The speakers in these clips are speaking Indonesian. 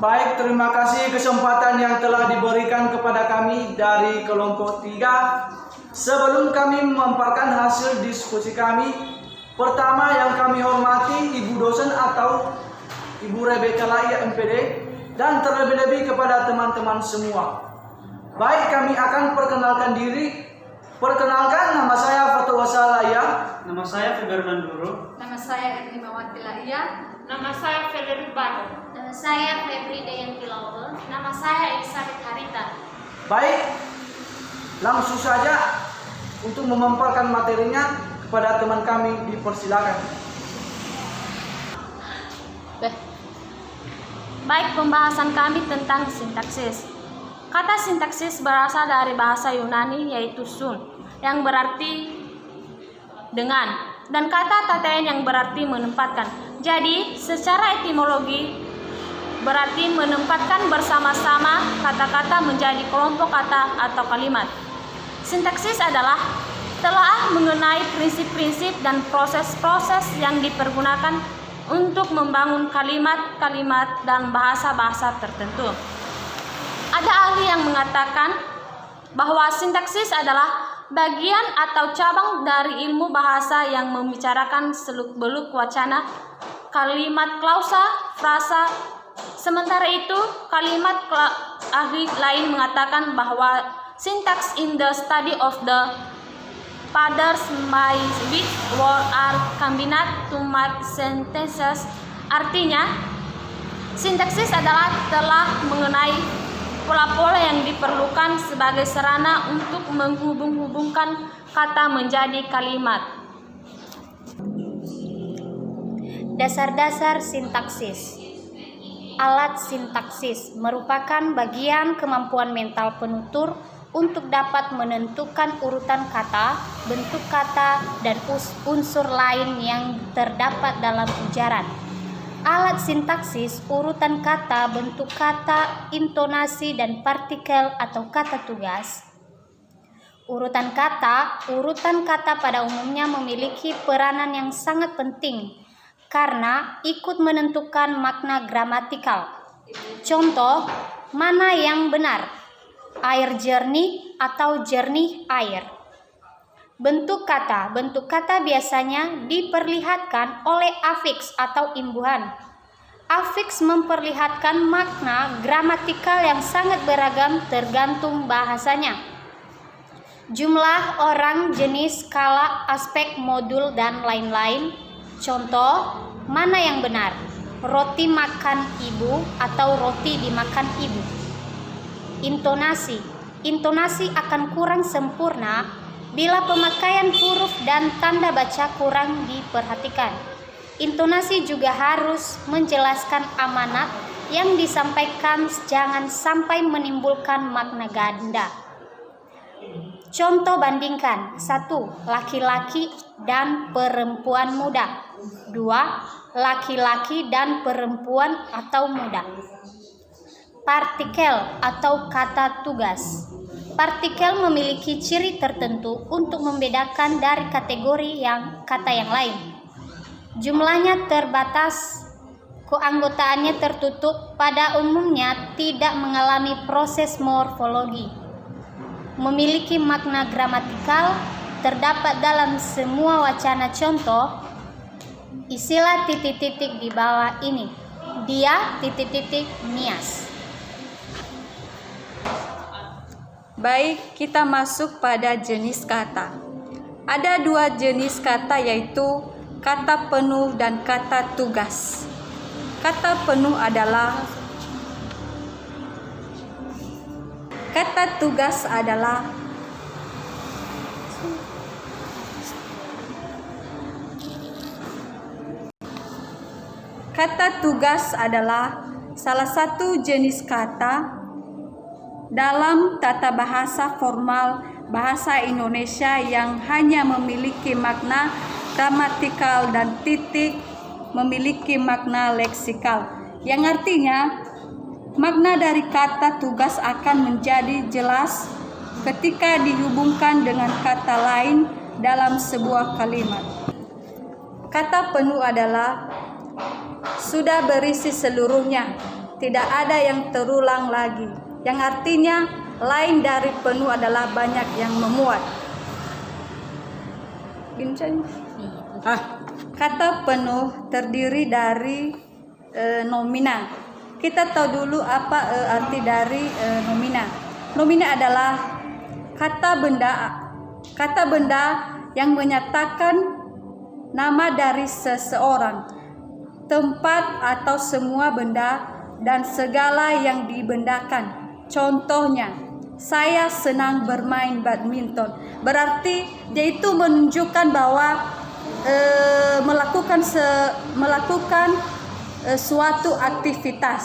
Baik, terima kasih kesempatan yang telah diberikan kepada kami dari kelompok 3. Sebelum kami memaparkan hasil diskusi kami, pertama yang kami hormati Ibu dosen atau Ibu Rebecca Laia MPD, dan terlebih-lebih kepada teman-teman semua. Baik, kami akan perkenalkan diri. Perkenalkan, nama saya Fatwa Salaya. Nama saya Februan Duro. Nama saya Erlimawati Laia. Nama saya Federik Bano. Nama saya Febri Dayanti Laul. Nama saya Elizabeth Harita. Baik, langsung saja untuk memaparkan materinya kepada teman kami, dipersilakan. Baik, pembahasan kami tentang sintaksis. Kata sintaksis berasal dari bahasa Yunani yaitu sun, yang berarti dengan, dan kata tatein yang berarti menempatkan. Jadi, secara etimologi berarti menempatkan bersama-sama kata-kata menjadi kelompok kata atau kalimat. Sintaksis adalah telah mengenai prinsip-prinsip dan proses-proses yang dipergunakan untuk membangun kalimat-kalimat dan bahasa-bahasa tertentu. Ada ahli yang mengatakan bahwa sintaksis adalah bagian atau cabang dari ilmu bahasa yang membicarakan seluk-beluk wacana, kalimat klausa, frasa. Sementara itu, ahli lain mengatakan bahwa syntax in the study of the patterns by which words are combined to make sentences. Artinya, sintaksis adalah telah mengenai pola-pola yang diperlukan sebagai sarana untuk menghubung-hubungkan kata menjadi kalimat. Dasar-dasar sintaksis. Alat sintaksis merupakan bagian kemampuan mental penutur untuk dapat menentukan urutan kata, bentuk kata, dan unsur lain yang terdapat dalam ujaran. Alat sintaksis, urutan kata, bentuk kata, intonasi, dan partikel atau kata tugas. Urutan kata pada umumnya memiliki peranan yang sangat penting karena ikut menentukan makna gramatikal. Contoh, mana yang benar? Air jernih atau jernih air. Bentuk kata biasanya diperlihatkan oleh afiks atau imbuhan. Afiks memperlihatkan makna gramatikal yang sangat beragam tergantung bahasanya. Jumlah orang, jenis, skala, aspek, modul, dan lain-lain. Contoh, mana yang benar? Roti makan ibu atau roti dimakan ibu. Intonasi akan kurang sempurna bila pemakaian huruf dan tanda baca kurang diperhatikan. Intonasi juga harus menjelaskan amanat yang disampaikan, jangan sampai menimbulkan makna ganda. Contoh bandingkan: 1. Laki-laki dan perempuan muda. 2. Laki-laki dan perempuan atau muda. Partikel atau kata tugas. Partikel memiliki ciri tertentu untuk membedakan dari kategori kata yang lain. Jumlahnya terbatas, keanggotaannya tertutup, pada umumnya tidak mengalami proses morfologi. Memiliki makna gramatikal, terdapat dalam semua wacana. Contoh, isilah titik-titik di bawah ini. Dia Nias. Baik, kita masuk pada jenis kata. Ada 2 jenis kata, yaitu kata penuh dan kata tugas. Kata penuh adalah kata tugas adalah salah satu jenis kata dalam tata bahasa formal bahasa Indonesia yang hanya memiliki makna gramatikal dan titik memiliki makna leksikal, yang artinya makna dari kata tugas akan menjadi jelas ketika dihubungkan dengan kata lain dalam sebuah kalimat. Kata penuh adalah sudah berisi seluruhnya, tidak ada yang terulang lagi, yang artinya lain dari penuh adalah banyak yang memuat. Kata penuh terdiri dari nomina. Kita tahu dulu apa arti dari nomina. Nomina adalah kata benda yang menyatakan nama dari seseorang, tempat atau semua benda dan segala yang dibendakan. Contohnya, saya senang bermain badminton. Berarti yaitu menunjukkan bahwa melakukan suatu aktivitas.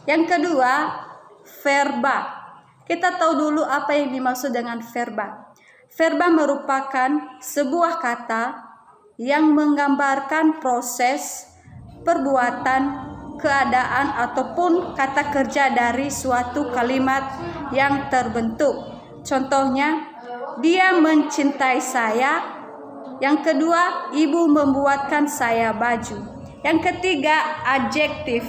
Yang kedua, verba. Kita tahu dulu apa yang dimaksud dengan verba. Verba merupakan sebuah kata yang menggambarkan proses, perbuatan, keadaan ataupun kata kerja dari suatu kalimat yang terbentuk. Contohnya, dia mencintai saya. Yang kedua, ibu membuatkan saya baju. Yang ketiga, adjektif.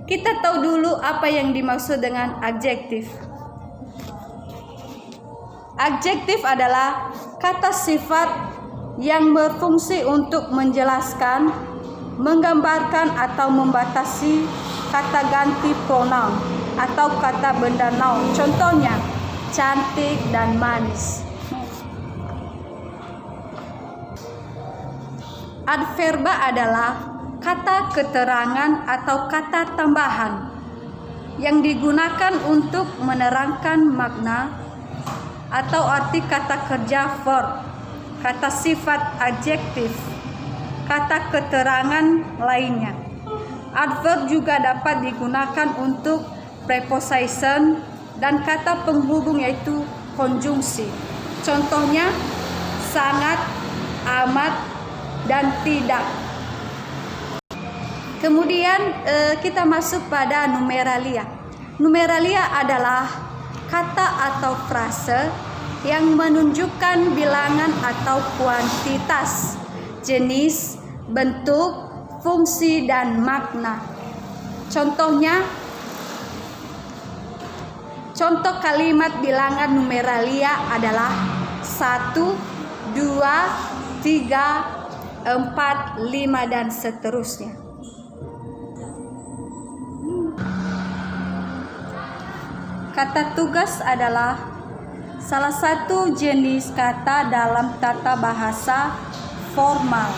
Kita tahu dulu apa yang dimaksud dengan adjektif. Adjektif adalah kata sifat yang berfungsi untuk menjelaskan, menggambarkan atau membatasi kata ganti pronoun atau kata benda noun. Contohnya, cantik dan manis. Adverba adalah kata keterangan atau kata tambahan yang digunakan untuk menerangkan makna atau arti kata kerja verb, kata sifat adjektif, kata keterangan lainnya. Adverb juga dapat digunakan untuk preposition dan kata penghubung yaitu konjungsi. Contohnya sangat, amat, dan tidak. Kemudian kita masuk pada numeralia. Numeralia adalah kata atau frase yang menunjukkan bilangan atau kuantitas, jenis, bentuk, fungsi, dan makna. Contohnya, contoh kalimat bilangan numeralia adalah 1, 2, 3, 4, 5, dan seterusnya. Kata tugas adalah salah satu jenis kata dalam tata bahasa formal.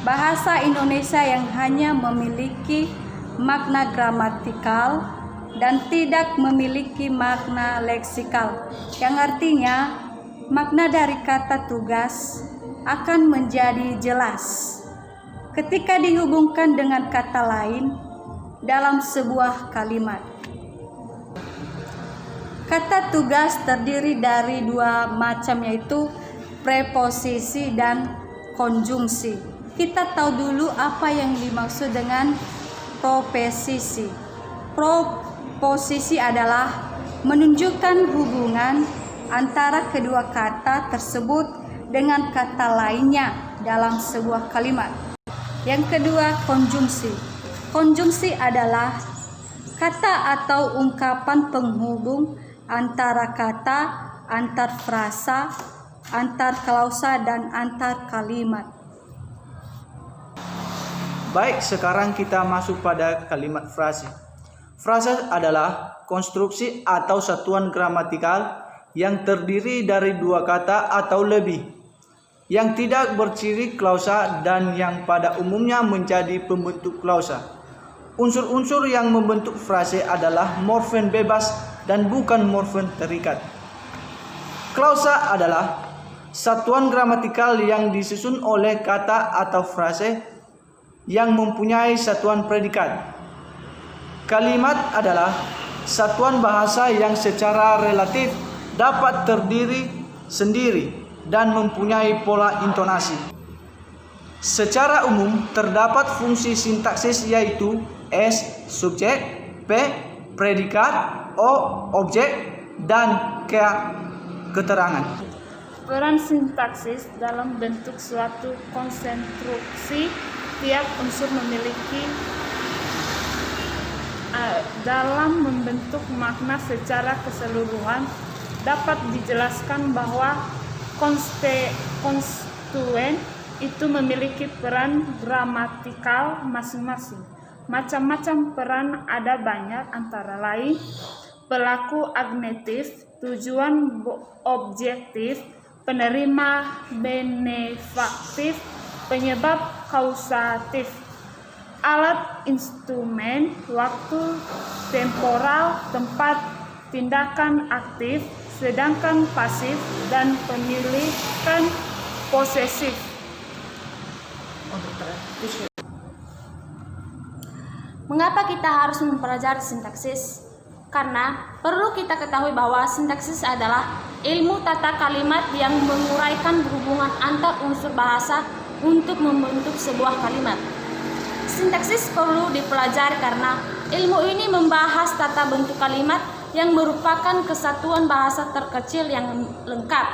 Bahasa Indonesia yang hanya memiliki makna gramatikal dan tidak memiliki makna leksikal, yang artinya makna dari kata tugas akan menjadi jelas ketika dihubungkan dengan kata lain dalam sebuah kalimat. Kata tugas terdiri dari dua macam, yaitu preposisi dan konjungsi. Kita tahu dulu apa yang dimaksud dengan proposisi. Proposisi adalah menunjukkan hubungan antara kedua kata tersebut dengan kata lainnya dalam sebuah kalimat. Yang kedua, konjungsi. Konjungsi adalah kata atau ungkapan penghubung antara kata, antar frasa, antar klausa, dan antar kalimat. Baik, sekarang kita masuk pada kalimat frase. Frase adalah konstruksi atau satuan gramatikal yang terdiri dari dua kata atau lebih, yang tidak berciri klausa dan yang pada umumnya menjadi pembentuk klausa. Unsur-unsur yang membentuk frase adalah morfem bebas dan bukan morfem terikat. Klausa adalah satuan gramatikal yang disusun oleh kata atau frase yang mempunyai satuan predikat. Kalimat adalah satuan bahasa yang secara relatif dapat terdiri sendiri dan mempunyai pola intonasi. Secara umum terdapat fungsi sintaksis yaitu S subjek, P predikat, O objek, dan K keterangan. Peran sintaksis dalam bentuk suatu konstruksi, tiap unsur memiliki dalam membentuk makna secara keseluruhan dapat dijelaskan bahwa konstituen itu memiliki peran gramatikal masing-masing. Macam-macam peran ada banyak, antara lain pelaku agnatif, tujuan objektif, penerima benefaktif, penyebab kausatif, alat instrumen, waktu temporal, tempat tindakan aktif, sedangkan pasif, dan pemilikan posesif. Mengapa kita harus mempelajari sintaksis? Karena perlu kita ketahui bahwa sintaksis adalah ilmu tata kalimat yang menguraikan hubungan antar unsur bahasa untuk membentuk sebuah kalimat. Sintaksis perlu dipelajari karena ilmu ini membahas tata bentuk kalimat yang merupakan kesatuan bahasa terkecil yang lengkap.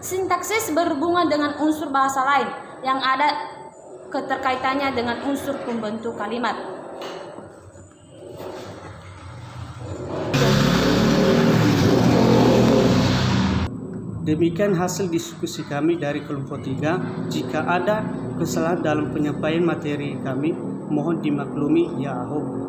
Sintaksis berhubungan dengan unsur bahasa lain yang ada keterkaitannya dengan unsur pembentuk kalimat. Demikian hasil diskusi kami dari kelompok 3. Jika ada kesalahan dalam penyampaian materi kami, mohon dimaklumi. Ya Allah.